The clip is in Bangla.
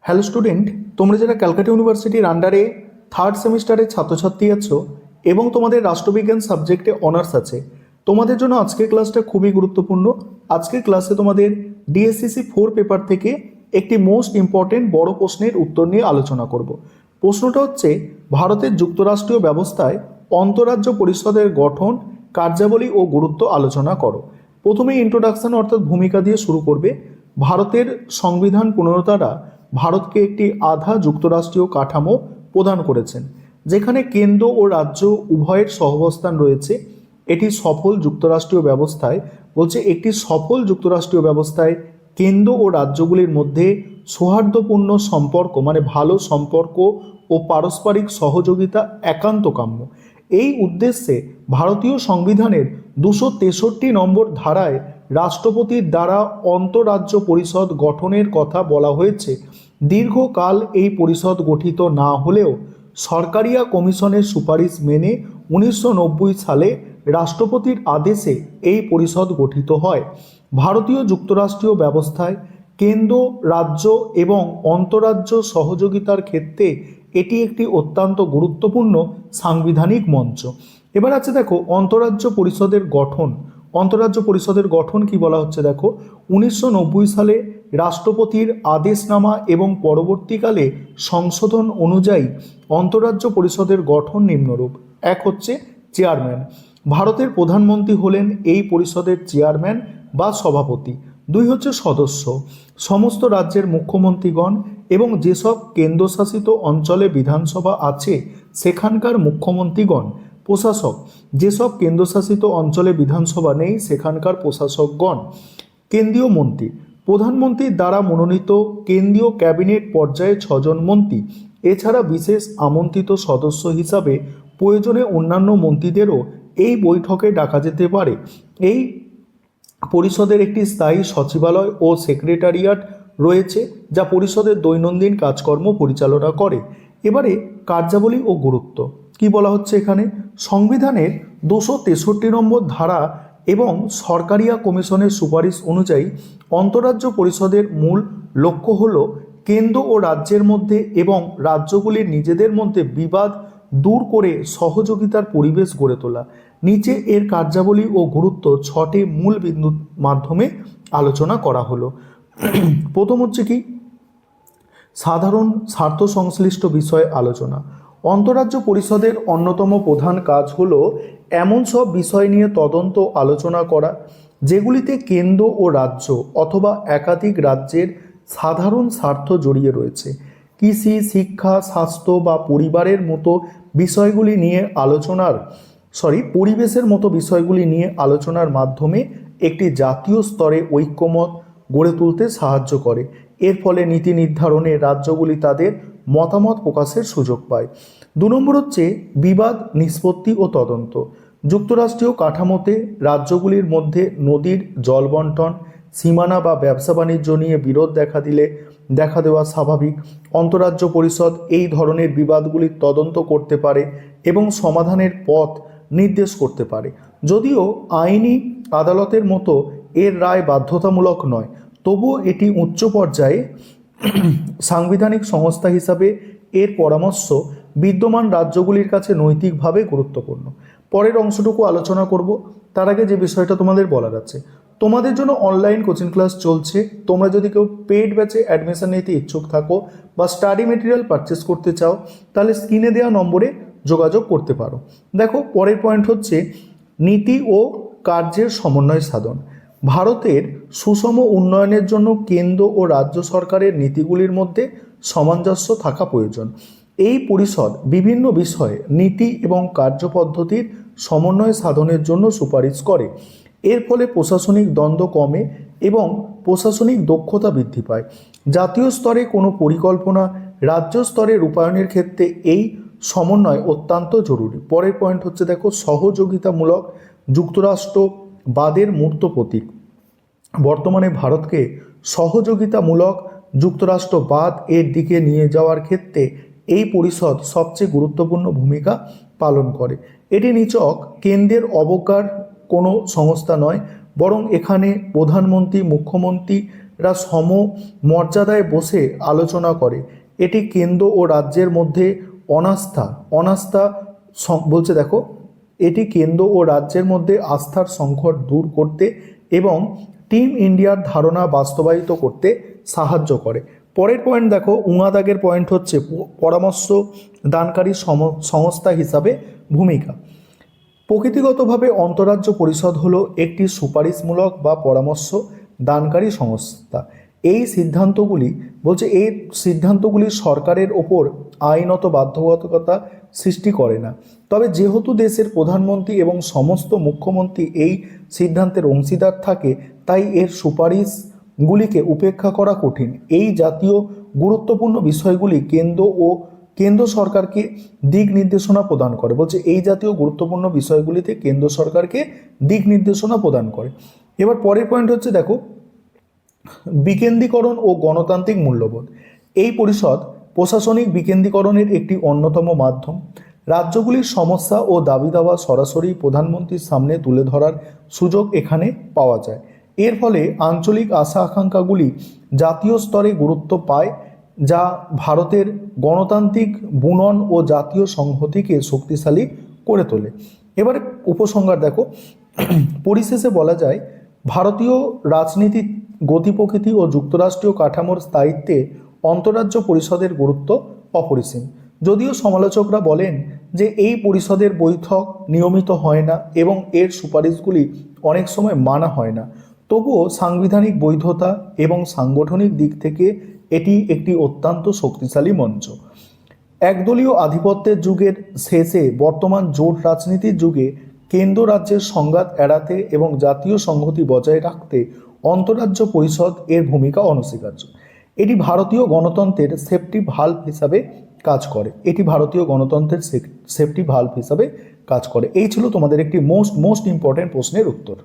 হ্যালো স্টুডেন্ট, তোমরা যারা ক্যালকাটা ইউনিভার্সিটির আন্ডারে থার্ড সেমিস্টারের ছাত্রছাত্রী আছো এবং তোমাদের রাষ্ট্রবিজ্ঞান সাবজেক্টে অনার্স আছে, তোমাদের জন্য আজকের ক্লাসটা খুবই গুরুত্বপূর্ণ। আজকের ক্লাসে তোমাদের ডিএসসিসি 4 পেপার থেকে একটি মোস্ট ইম্পর্টেন্ট বড় প্রশ্নের উত্তর নিয়ে আলোচনা করব। প্রশ্নটা হচ্ছে, ভারতের যুক্তরাষ্ট্রীয় ব্যবস্থায় অন্তরাজ্য পরিষদের গঠন, কার্যাবলী ও গুরুত্ব আলোচনা করো। প্রথমে ইন্ট্রোডাকশন অর্থাৎ ভূমিকা দিয়ে শুরু করবে। ভারতের সংবিধান প্রণেতারা ভারতকে একটি আধা যুক্তরাষ্ট্রীয় কাঠামো প্রদান করেছেন, যেখানে কেন্দ্র ও রাজ্য উভয়ের সহাবস্থান রয়েছে। এটি সফল যুক্তরাষ্ট্রীয় ব্যবস্থায় একটি সফল যুক্তরাষ্ট্রীয় ব্যবস্থায় কেন্দ্র ও রাজ্যগুলির মধ্যে সৌহার্দ্যপূর্ণ সম্পর্ক ভালো সম্পর্ক ও পারস্পরিক সহযোগিতা একান্ত কাম্য। এই উদ্দেশ্যে ভারতীয় সংবিধানের 263 নম্বর ধারায় রাষ্ট্রপতির দ্বারা অন্তরাজ্য পরিষদ গঠনের কথা বলা হয়েছে। দীর্ঘকাল এই পরিষদ গঠিত না হলেও সরকারিয়া কমিশনের সুপারিশ মেনে 1990 সালে রাষ্ট্রপতির আদেশে এই পরিষদ গঠিত হয়। ভারতীয় যুক্তরাষ্ট্রীয় ব্যবস্থায় কেন্দ্র, রাজ্য এবং অন্তরাজ্য সহযোগিতার ক্ষেত্রে এটি একটি অত্যন্ত গুরুত্বপূর্ণ সাংবিধানিক মঞ্চ। এবার আছে দেখো অন্তরাজ্য পরিষদের গঠন। অন্তরাজ্য পরিষদের গঠন কি বলা হচ্ছে দেখো, 1990 সালে রাষ্ট্রপতির আদেশনামা এবং পরবর্তীকালে সংশোধন অনুযায়ী অন্তরাজ্য পরিষদের গঠন নিম্নরূপ। এক হচ্ছে চেয়ারম্যান। ভারতের প্রধানমন্ত্রী হলেন এই পরিষদের চেয়ারম্যান বা সভাপতি। দুই হচ্ছে সদস্য। সমস্ত রাজ্যের মুখ্যমন্ত্রীগণ এবং যেসব কেন্দ্রশাসিত অঞ্চলে বিধানসভা আছে সেখানকার মুখ্যমন্ত্রীগণ। প্রশাসক। যেসব কেন্দ্রশাসিত অঞ্চলে বিধানসভা নেই সেখানকার প্রশাসকগণ। কেন্দ্রীয় মন্ত্রী। প্রধানমন্ত্রীর দ্বারা মনোনীত কেন্দ্রীয় ক্যাবিনেট পর্যায়ে 6 জন মন্ত্রী। এছাড়া বিশেষ আমন্ত্রিত সদস্য হিসাবে প্রয়োজনে অন্যান্য মন্ত্রীদেরও এই বৈঠকে ডাকা যেতে পারে। এই পরিষদের একটি স্থায়ী সচিবালয় ও সেক্রেটারিয়েট রয়েছে, যা পরিষদের দৈনন্দিন কাজকর্ম পরিচালনা করে। এবারে কার্যাবলী ও গুরুত্ব কি বলা হচ্ছে এখানে, সংবিধানের 263 নম্বর ধারা এবং সরকারিয়া কমিশনের সুপারিশ অনুযায়ী অন্তরাজ্য পরিষদের মূল লক্ষ্য হল কেন্দ্র ও রাজ্যের মধ্যে এবং রাজ্যগুলির নিজেদের মধ্যে বিবাদ দূর করে সহযোগিতার পরিবেশ গড়ে তোলা। নিচে এর কার্যাবলী ও গুরুত্ব 6টি মূল বিন্দুর মাধ্যমে আলোচনা করা হলো। প্রথম হচ্ছে কি, সাধারণ স্বার্থ সংশ্লিষ্ট বিষয়ে আলোচনা। অন্তরাজ্য পরিষদের অন্যতম প্রধান কাজ হলো এমন সব বিষয় নিয়ে তদন্ত আলোচনা করা যেগুলিতে কেন্দ্র ও রাজ্য অথবা একাধিক রাজ্যের সাধারণ স্বার্থ জড়িয়ে রয়েছে। কৃষি, শিক্ষা, স্বাস্থ্য বা পরিবারের মতো বিষয়গুলি নিয়ে পরিবেশের মতো বিষয়গুলি নিয়ে আলোচনার মাধ্যমে একটি জাতীয় স্তরে ঐক্যমত গড়ে তুলতে সাহায্য করে। এর ফলে নীতি নির্ধারণে রাজ্যগুলি তাদের মতামত প্রকাশের সুযোগ পায়। 2 নম্বর হচ্ছে বিবাদ নিষ্পত্তি ও তদন্ত। যুক্তরাষ্ট্রীয় কাঠামোতে রাজ্যগুলির মধ্যে নদীর জল বন্টন, সীমানা বা ব্যবসা বাণিজ্য নিয়ে বিরোধ দেখা দেওয়া স্বাভাবিক। অন্তরাজ্য পরিষদ এই ধরনের বিবাদগুলির তদন্ত করতে পারে এবং সমাধানের পথ নির্দেশ করতে পারে। যদিও আইনি আদালতের মতো এর রায় বাধ্যতামূলক নয়, তবুও এটি উচ্চ পর্যায়ে সাংবিধানিক সংস্থা হিসাবে এর পরামর্শ বিদ্যমান রাজ্যগুলির কাছে নৈতিকভাবে গুরুত্বপূর্ণ। পরের অংশটুকু আলোচনা করব। তার আগে যে বিষয়টা তোমাদের বলার আছে, তোমাদের জন্য অনলাইন কোচিং ক্লাস চলছে। তোমরা যদি কেউ পেইড ব্যাচে অ্যাডমিশন নিতে ইচ্ছুক থাকো বা স্টাডি মেটেরিয়াল পারচেস করতে চাও, তাহলে স্ক্রিনে দেওয়া নম্বরে যোগাযোগ করতে পারো। দেখো পরের পয়েন্ট হচ্ছে নীতি ও কার্যের সমন্বয় সাধন। ভারতের সুষম উন্নয়নের জন্য কেন্দ্র ও রাজ্য সরকারের নীতিগুলির মধ্যে সামঞ্জস্য থাকা প্রয়োজন। এই পরিষদ বিভিন্ন বিষয়ে নীতি এবং কার্যপদ্ধতির সমন্বয় সাধনের জন্য সুপারিশ করে। এর ফলে প্রশাসনিক দ্বন্দ্ব কমে এবং প্রশাসনিক দক্ষতা বৃদ্ধি পায়। জাতীয় স্তরে কোনো পরিকল্পনা রাজ্য স্তরে রূপায়ণের ক্ষেত্রে এই সমন্বয় অত্যন্ত জরুরি। পরের পয়েন্ট হচ্ছে দেখো সহযোগিতামূলক যুক্তরাষ্ট্রবাদের মূর্ত প্রতীক। বর্তমানে ভারতকে সহযোগিতামূলক যুক্তরাষ্ট্রবাদ এর দিকে নিয়ে যাওয়ার ক্ষেত্রে এই পরিষদ সবচেয়ে গুরুত্বপূর্ণ ভূমিকা পালন করে। এটি নিছক কেন্দ্রের অবজ্ঞার কোনো সংস্থা নয়, বরং এখানে প্রধানমন্ত্রী, মুখ্যমন্ত্রী, এরা সমমর্যাদায় বসে আলোচনা করে। এটি কেন্দ্র ও রাজ্যের মধ্যে অনাস্থা বলছে দেখো, এটি কেন্দ্র ও রাজ্যের মধ্যে আস্থার সংকট দূর করতে এবং টিম ইন্ডিয়ার ধারণা বাস্তবায়িত করতে সাহায্য করে। পরের পয়েন্ট দেখো, উঙাদাগের পয়েন্ট হচ্ছে পরামর্শ দানকারী সংস্থা হিসাবে ভূমিকা। প্রকৃতিগতভাবে অন্তরাজ্য পরিষদ হলো একটি সুপারিশমূলক বা পরামর্শ দানকারী সংস্থা। এই সিদ্ধান্তগুলি সরকারের ওপর আইনত বাধ্যবাধকতা সৃষ্টি করে না। তবে যেহেতু দেশের প্রধানমন্ত্রী এবং সমস্ত মুখ্যমন্ত্রী এই সিদ্ধান্তের অংশীদার থাকে, তাই এর সুপারিশগুলিকে উপেক্ষা করা কঠিন। এই জাতীয় গুরুত্বপূর্ণ বিষয়গুলি কেন্দ্র সরকারকে দিক নির্দেশনা প্রদান করে। বলছে এই জাতীয় গুরুত্বপূর্ণ বিষয়গুলিতে কেন্দ্র সরকারকে দিক নির্দেশনা প্রদান করে। এবার পরের পয়েন্ট হচ্ছে দেখো, বিকেন্দ্রীকরণ ও গণতান্ত্রিক মূল্যবোধ। এই পরিষদ প্রশাসনিক বিকেন্দ্রীকরণের একটি অন্যতম মাধ্যম। রাজ্যগুলির সমস্যা ও দাবি দাওয়া সরাসরি প্রধানমন্ত্রীর সামনে তুলে ধরার সুযোগ এখানে পাওয়া যায়। এর ফলে আঞ্চলিক আশা আকাঙ্ক্ষাগুলি জাতীয় স্তরে গুরুত্ব পায়, যা ভারতের গণতান্ত্রিক বুনন ও জাতীয় সংহতিকে শক্তিশালী করে তোলে। এবারে উপসংহার দেখো, পরিশেষে বলা যায় ভারতীয় রাজনীতি গতি প্রকৃতি ও যুক্তরাষ্ট্রীয় কাঠামোর স্থায়িত্বে অন্তরাজ্য পরিষদের গুরুত্ব অপরিসীম। যদিও সমালোচকরা বলেন যে এই পরিষদের বৈঠক নিয়মিত হয় না এবং এর সুপারিশগুলি অনেক সময় মানা হয় না, তবুও সাংবিধানিক বৈধতা এবং সাংগঠনিক দিক থেকে এটি একটি অত্যন্ত শক্তিশালী মঞ্চ। একদলীয় আধিপত্যের যুগের শেষে বর্তমান জোট রাজনীতির যুগে কেন্দ্র রাজ্যের সংঘাত এড়াতে এবং জাতীয় সংহতি বজায় রাখতে অন্তরাজ্য পরিষদ এর ভূমিকা অনস্বীকার্য। এটি ভারতীয় গণতন্ত্রের সেফটি ভালভ হিসাবে কাজ করে। এই ছিল তোমাদের একটি মোস্ট ইম্পর্টেন্ট প্রশ্নের উত্তর।